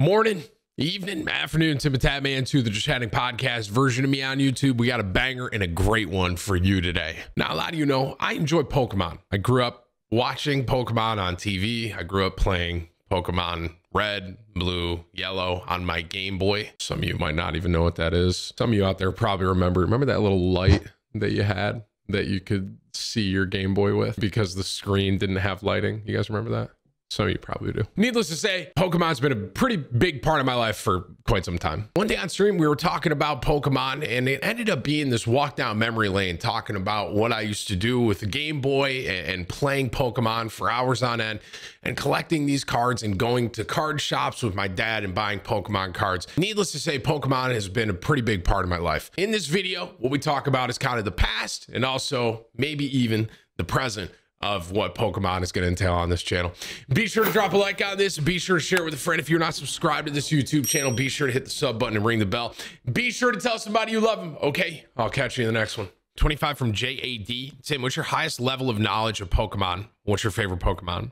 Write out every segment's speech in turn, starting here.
Morning, evening, afternoon, Timthetatman to the Just Chatting podcast version of me on YouTube. We got a banger and a great one for you today. Now, a lot of you know I enjoy Pokemon. I grew up watching Pokemon on TV. I grew up playing Pokemon Red, Blue, Yellow on my Game Boy. Some of you might not even know what that is. Some of you out there probably remember that little light that you had that you could see your Game Boy with because the screen didn't have lighting. You guys remember that? Some of you probably do. Needless to say, Pokemon's been a pretty big part of my life for quite some time. One day on stream, we were talking about Pokemon, and it ended up being this walk down memory lane, talking about what I used to do with the Game Boy and playing Pokemon for hours on end and collecting these cards and going to card shops with my dad and buying Pokemon cards. Needless to say, Pokemon has been a pretty big part of my life. In this video, what we talk about is kind of the past and also maybe even the present of what Pokemon is going to entail on this channel. Be sure to drop a like on this. Be sure to share it with a friend. If you're not subscribed to this YouTube channel, be sure to hit the sub button and ring the bell. Be sure to tell somebody you love them. Okay, I'll catch you in the next one. 25 from JAD. Tim, what's your highest level of knowledge of Pokemon? What's your favorite Pokemon?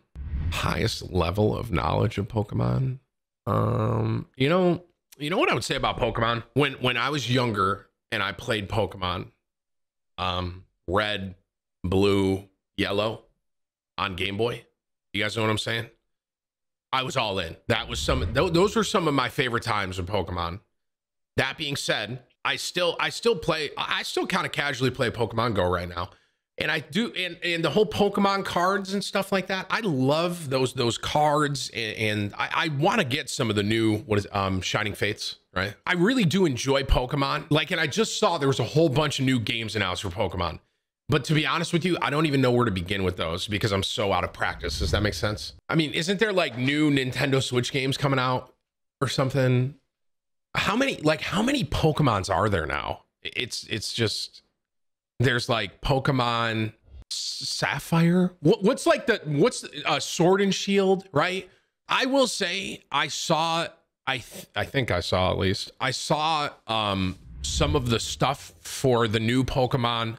Highest level of knowledge of Pokemon? You know what I would say about Pokemon? When I was younger and I played Pokemon, Red, Blue, Yellow on Game Boy. You guys know what I'm saying? I was all in. That was those were some of my favorite times of Pokemon. That being said, I still kind of casually play Pokemon Go right now. And I do, and the whole Pokemon cards and stuff like that. I love those cards, and I want to get some of the new Shining Fates, right? I really do enjoy Pokemon. Like, and I just saw there was a whole bunch of new games announced for Pokemon. But to be honest with you, I don't even know where to begin with those because I'm so out of practice. Does that make sense? I mean, isn't there like new Nintendo Switch games coming out or something? How many Pokemons are there now? It's just, there's like Pokemon Sapphire. What's Sword and Shield, right? I will say I think I saw at least. I saw some of the stuff for the new Pokemon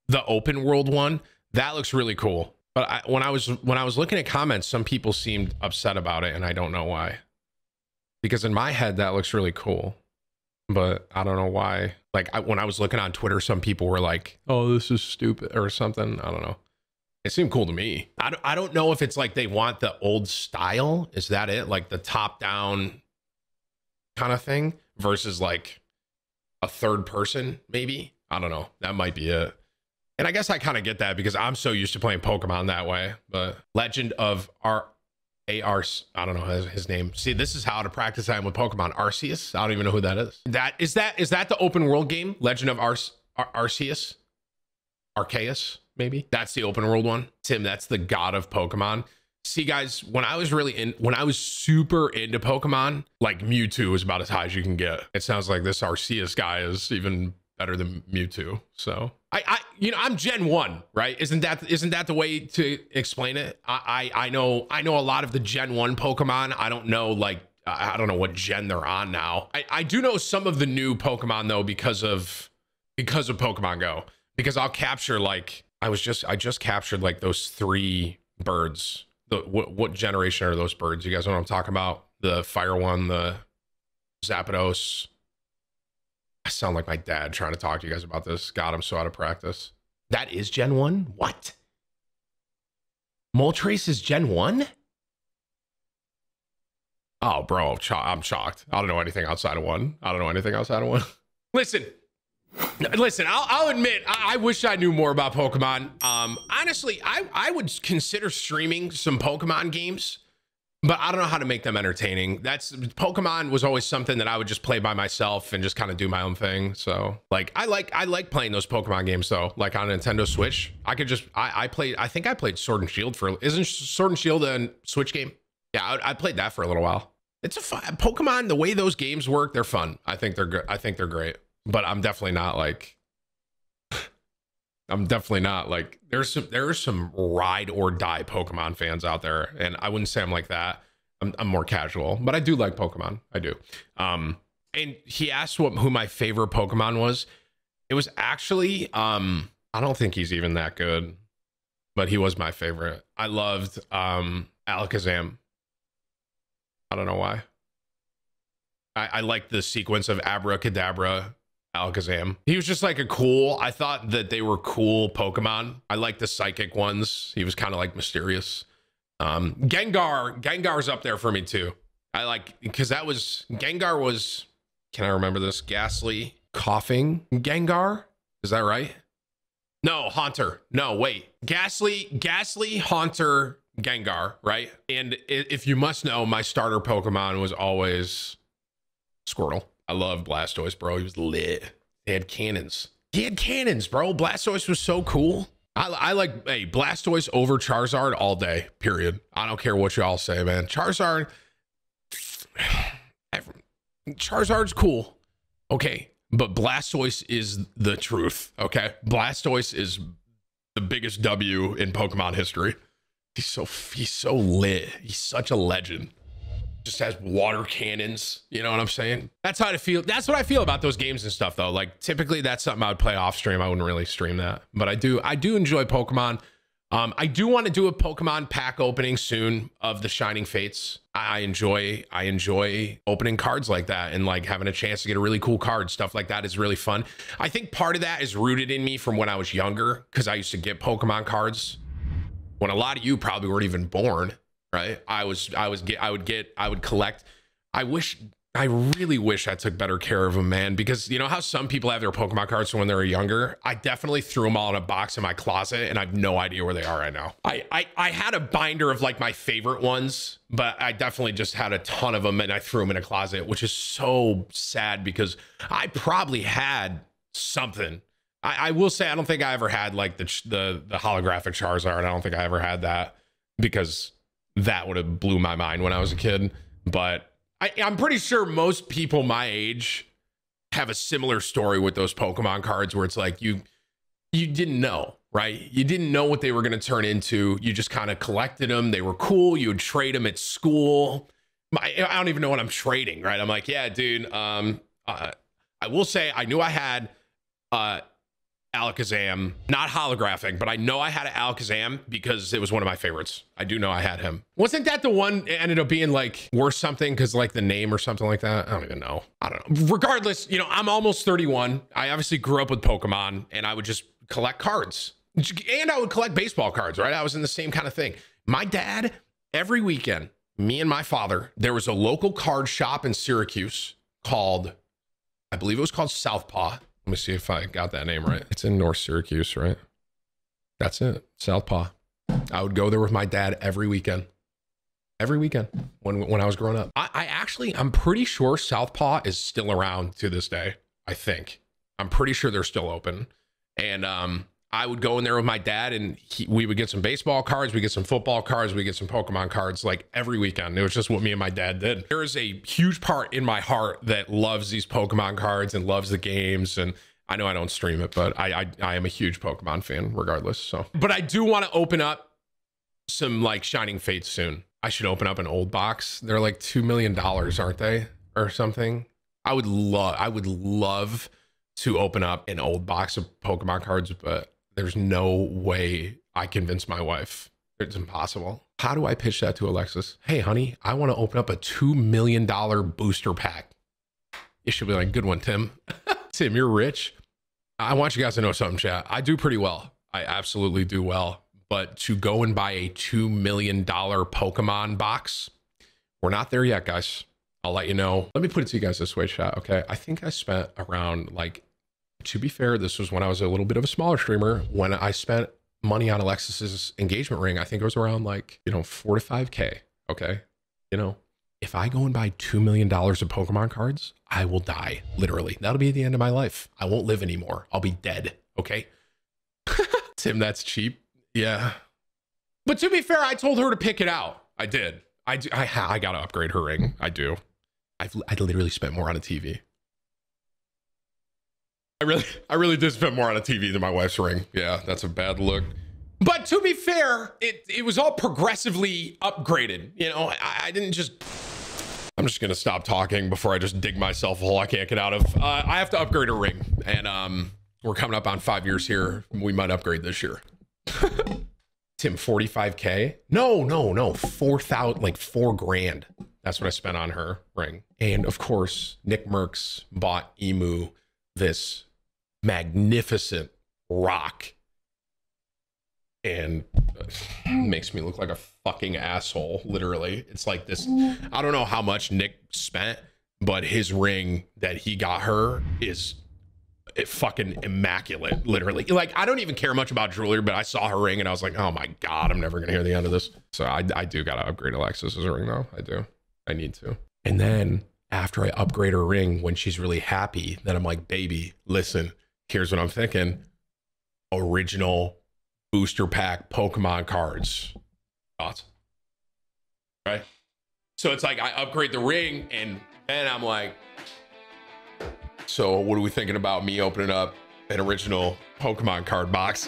the open world one. That looks really cool. But when I was looking at comments, some people seemed upset about it, and I don't know why. Because in my head, that looks really cool, but I don't know why. Like when I was looking on Twitter, some people were like, "Oh, this is stupid" or something. I don't know. It seemed cool to me. I don't know if it's like they want the old style. Is that it? Like the top down kind of thing versus like a third person, maybe. I don't know. That might be it. And I guess I kind of get that because I'm so used to playing Pokemon that way. But Legend of I don't know his name. See, this is how to practice I am with Pokemon. Arceus? I don't even know who that is. Is that the open world game? Legend of Arceus? Arceus, maybe? That's the open world one. Tim, that's the god of Pokemon. See, guys, when I was super into Pokemon, like Mewtwo was about as high as you can get. It sounds like this Arceus guy is even better than Mewtwo. So I'm Gen 1, right? Isn't that the way to explain it? I know a lot of the Gen 1 Pokemon. I don't know what gen they're on now. I do know some of the new Pokemon though because of Pokemon Go. Because I'll capture I just captured like those 3 birds. What generation are those birds? You guys know what I'm talking about? The fire one, the Zapdos. I sound like my dad trying to talk to you guys about this. God, I'm so out of practice. That is Gen 1? What? Moltres is Gen 1? Oh, bro, I'm shocked. I don't know anything outside of 1. Listen, I'll admit, I wish I knew more about Pokemon. Honestly, I would consider streaming some Pokemon games. But I don't know how to make them entertaining. Pokemon was always something that I would just play by myself and just kind of do my own thing. So like, I like playing those Pokemon games though, like on Nintendo Switch. I think I played Sword and Shield isn't Sword and Shield a Switch game? Yeah, I played that for a little while. It's a fun Pokemon. The way those games work, they're fun. I think they're good. I think they're great, but I'm definitely not like, there are some ride or die Pokemon fans out there. And I wouldn't say I'm like that. I'm more casual, but I do like Pokemon. I do. And he asked who my favorite Pokemon was. It was actually, I don't think he's even that good, but he was my favorite. I loved Alakazam. I don't know why. I like the sequence of Abracadabra, Alakazam. He was just like a cool, I thought that they were cool Pokemon. I like the psychic ones. He was kind of like mysterious. Gengar's up there for me too. I like, because that was, Gengar was, can I remember this? Ghastly, coughing Gengar? Is that right? No, Haunter. No, wait. Ghastly, Haunter, Gengar, right? And if you must know, my starter Pokemon was always Squirtle. I love Blastoise, bro. He was lit. They had cannons. He had cannons, bro. Blastoise was so cool. I like, hey, Blastoise over Charizard all day, period. I don't care what y'all say, man. Charizard's cool, okay? But Blastoise is the truth, okay? Blastoise is the biggest W in Pokemon history. He's so lit. He's such a legend. Just has water cannons, you know what I'm saying? That's how I feel. That's what I feel about those games and stuff though. Like typically that's something I would play off stream. I wouldn't really stream that, but I do enjoy Pokemon. I do want to do a Pokemon pack opening soon of the Shining Fates. I enjoy opening cards like that and like having a chance to get a really cool card. Stuff like that is really fun. I think part of that is rooted in me from when I was younger, because I used to get Pokemon cards when a lot of you probably weren't even born. Right. I would collect. I really wish I took better care of them, man, because you know how some people have their Pokemon cards from when they were younger? I definitely threw them all in a box in my closet and I have no idea where they are right now. I had a binder of like my favorite ones, but I definitely just had a ton of them and I threw them in a closet, which is so sad because I probably had something. I will say, I don't think I ever had like the holographic Charizard. I don't think I ever had that because that would have blew my mind when I was a kid. But I'm pretty sure most people my age have a similar story with those Pokemon cards where it's like you didn't know, right? You didn't know what they were going to turn into. You just kind of collected them. They were cool. You would trade them at school. I don't even know what I'm trading, right? I'm like, yeah, dude. I will say I knew I had Alakazam, not holographic, but I know I had an Alakazam because it was one of my favorites. I do know I had him. Wasn't that the one ended up being like worth something because like the name or something like that? I don't even know. I don't know. Regardless, you know, I'm almost 31. I obviously grew up with Pokemon and I would just collect cards and I would collect baseball cards, right? I was in the same kind of thing. My dad, every weekend, me and my father, there was a local card shop in Syracuse called, I believe it was called Southpaw. Let me see if I got that name right. It's in North Syracuse, right? That's it. Southpaw. I would go there with my dad every weekend. Every weekend when I was growing up. I'm pretty sure Southpaw is still around to this day. I think. I'm pretty sure they're still open. And I would go in there with my dad and we would get some baseball cards, we get some football cards, we get some Pokemon cards like every weekend. It was just what me and my dad did. There is a huge part in my heart that loves these Pokemon cards and loves the games. And I know I don't stream it, but I am a huge Pokemon fan regardless. So, but I do want to open up some like Shining Fates soon. I should open up an old box. They're like $2 million, aren't they? Or something. I would love to open up an old box of Pokemon cards, but there's no way I convince my wife. It's impossible. How do I pitch that to Alexis? Hey, honey, I want to open up a $2 million booster pack. You should be like, good one, Tim. Tim, you're rich. I want you guys to know something, chat. I do pretty well. I absolutely do well. But to go and buy a $2 million Pokemon box, we're not there yet, guys. I'll let you know. Let me put it to you guys this way, chat, okay? I think I spent around like, to be fair, this was when I was a little bit of a smaller streamer. When I spent money on Alexis's engagement ring, I think it was around like, you know, 4 to 5K. Okay. You know, if I go and buy $2 million of Pokemon cards, I will die. Literally. That'll be the end of my life. I won't live anymore. I'll be dead. Okay. Tim, that's cheap. Yeah. But to be fair, I told her to pick it out. I did. I got to upgrade her ring. I do. I literally spent more on a TV. I really did spend more on a TV than my wife's ring. Yeah, that's a bad look. But to be fair, it was all progressively upgraded. You know, I didn't just... I'm just going to stop talking before I just dig myself a hole I can't get out of. I have to upgrade a ring. And we're coming up on 5 years here. We might upgrade this year. Tim, 45K? No. 4,000, like $4 grand. That's what I spent on her ring. And of course, Nick Merckx bought Emu this magnificent rock, and makes me look like a fucking asshole, literally. It's like this, I don't know how much Nick spent, but his ring that he got her is fucking immaculate, literally. Like, I don't even care much about jewelry, but I saw her ring and I was like, oh my God, I'm never gonna hear the end of this. So I do gotta upgrade Alexis's ring though. I need to. And then after I upgrade her ring, when she's really happy, then I'm like, baby, listen, here's what I'm thinking. Original booster pack Pokemon cards. Thoughts? Right? So it's like I upgrade the ring and then I'm like, so what are we thinking about me opening up an original Pokemon card box?